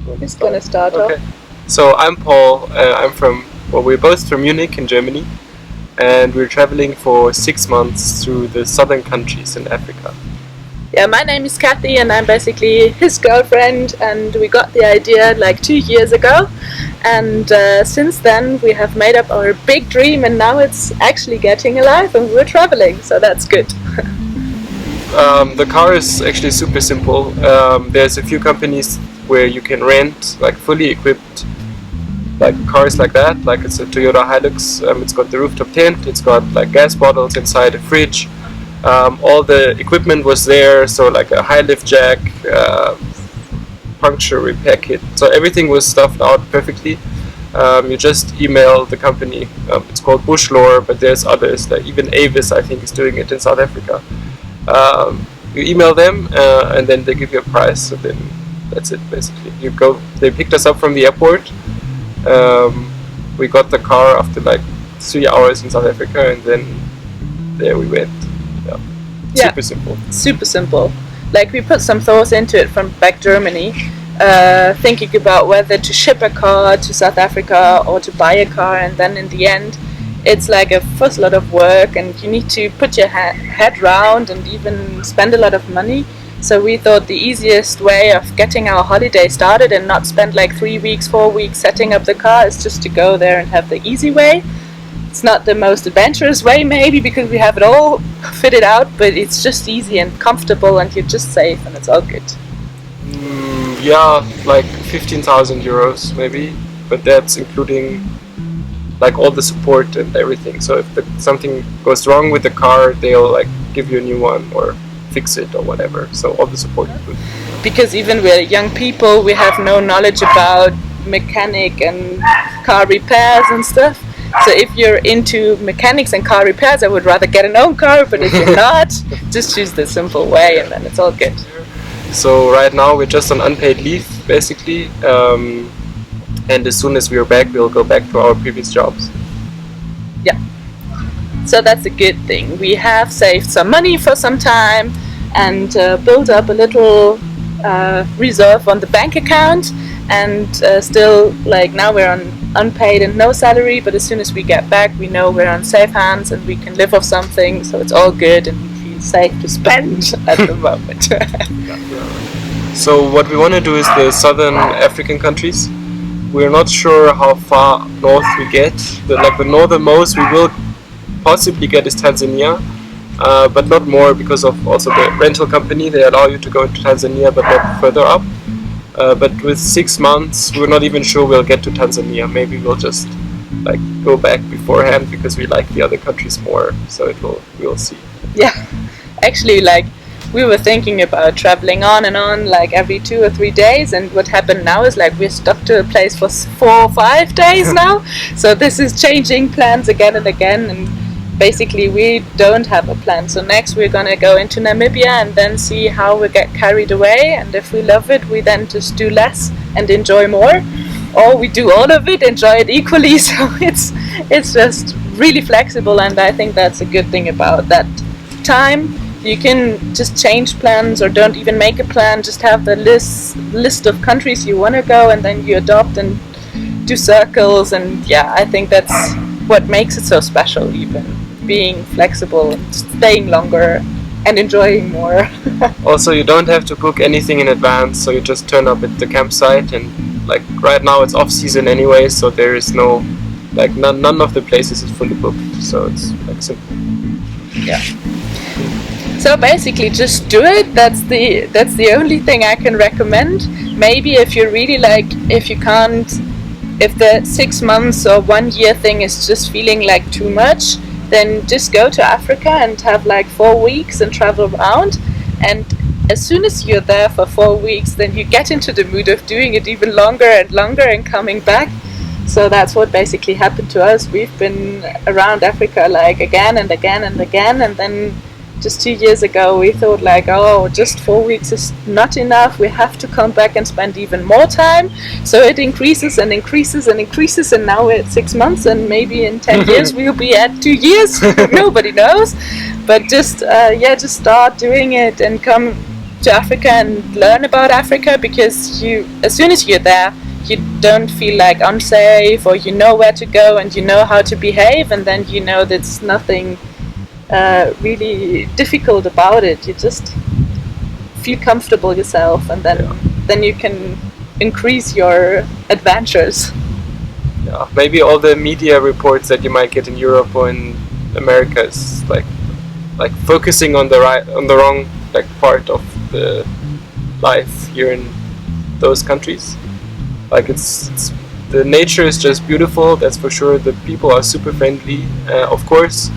Who's gonna start off? So I'm Paul. We're both from Munich in Germany, and we're traveling for 6 months through the southern countries in Africa. Yeah, my name is Kathy, and I'm basically his girlfriend, and we got the idea like 2 years ago, and since then we have made up our big dream, and now it's actually getting alive, and we're traveling, so that's good. The car is actually super simple. There's a few companies where you can rent like fully equipped like cars like that, like it's a Toyota Hilux. It's got the rooftop tent, it's got like gas bottles inside, a fridge. All the equipment was there, so like a high lift jack, puncture repair kit. So everything was stuffed out perfectly. You just email the company. It's called Bushlore, but there's others. Like even Avis, I think, is doing it in South Africa. You email them, and then they give you a price. So then that's it basically. You go. They picked us up from the airport. We got the car after like 3 hours in South Africa, and then there we went. Yeah. Super simple. Super simple. Like we put some thoughts into it from back Germany, thinking about whether to ship a car to South Africa or to buy a car, and then in the end it's like a first lot of work, and you need to put your head round and even spend a lot of money. So we thought the easiest way of getting our holiday started and not spend like 3 weeks, 4 weeks setting up the car is just to go there and have the easy way. It's not the most adventurous way maybe because we have it all fitted out, but it's just easy and comfortable, and you're just safe, and it's all good. Yeah, like 15,000 euros maybe, but that's including like all the support and everything. So if something goes wrong with the car, they'll like give you a new one or fix it or whatever. So all the support is good. Because even we're young people, we have no knowledge about mechanic and car repairs and stuff. So if you're into mechanics and car repairs, I would rather get an own car, but if you're not, just choose the simple way, and then it's all good. So right now we're just on unpaid leave basically, and as soon as we're back, we'll go back to our previous jobs. Yeah. So that's a good thing. We have saved some money for some time and built up a little reserve on the bank account, and still like now we're on unpaid and no salary, but as soon as we get back we know we're on safe hands and we can live off something, so it's all good and we feel safe to spend at the moment. So what we want to do is the southern African countries. We're not sure how far north we get. The northernmost we will possibly get is Tanzania, but not more because of also the rental company. They allow you to go into Tanzania, but not further up. But with 6 months, we're not even sure we'll get to Tanzania. Maybe we'll just like go back beforehand because we like the other countries more. So we'll see. Yeah, actually, like we were thinking about traveling on and on, like every 2 or 3 days. And what happened now is like we're stuck to a place for 4 or 5 days now. So this is changing plans again and again, and basically we don't have a plan. So next we're gonna go into Namibia and then see how we get carried away, and if we love it we then just do less and enjoy more, or we do all of it, enjoy it equally. So it's just really flexible, and I think that's a good thing about that time. You can just change plans or don't even make a plan, just have the list of countries you want to go, and then you adopt and do circles. And yeah, I think that's what makes it so special, even being flexible and staying longer and enjoying more. Also, you don't have to book anything in advance, so you just turn up at the campsite, and like right now it's off season anyway, so there is no like none of the places is fully booked, so it's like simple. Yeah. So basically just do it. That's the only thing I can recommend. Maybe if you really like, if the 6 months or 1 year thing is just feeling like too much, then just go to Africa and have like 4 weeks and travel around. And as soon as you're there for 4 weeks, then you get into the mood of doing it even longer and coming back. So that's what basically happened to us. We've been around Africa like again and again and again, and then just 2 years ago we thought like, oh, just 4 weeks is not enough, we have to come back and spend even more time. So it increases and increases and increases, and now we're at 6 months, and maybe in 10 years we'll be at 2 years. Nobody knows. But just start doing it and come to Africa and learn about Africa, because as soon as you're there, you don't feel like unsafe, or you know where to go and you know how to behave, and then you know there's nothing really difficult about it. You just feel comfortable yourself, and then you can increase your adventures. Yeah, maybe all the media reports that you might get in Europe or in America is like focusing on the wrong like part of the life here in those countries. Like it's the nature is just beautiful, that's for sure. The people are super friendly. Of course,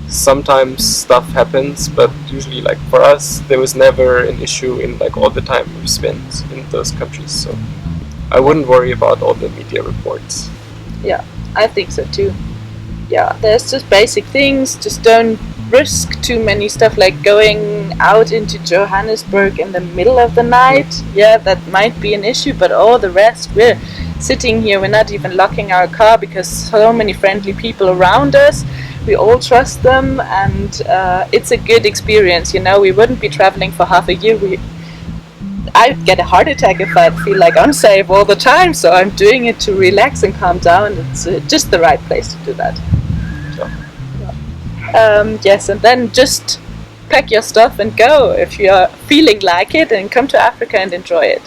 sometimes stuff happens, but usually, like for us, there was never an issue in like all the time we spent in those countries. So I wouldn't worry about all the media reports. Yeah, I think so too. Yeah, there's just basic things. Just don't risk too many stuff, like going out into Johannesburg in the middle of the night. Yeah, that might be an issue, but all the rest, we're sitting here, we're not even locking our car because so many friendly people around us. We all trust them, and it's a good experience. You know, we wouldn't be traveling for half a year. I'd get a heart attack if I'd feel like unsafe all the time, so I'm doing it to relax and calm down. It's just the right place to do that. So. Yes, and then just pack your stuff and go if you're feeling like it, and come to Africa and enjoy it.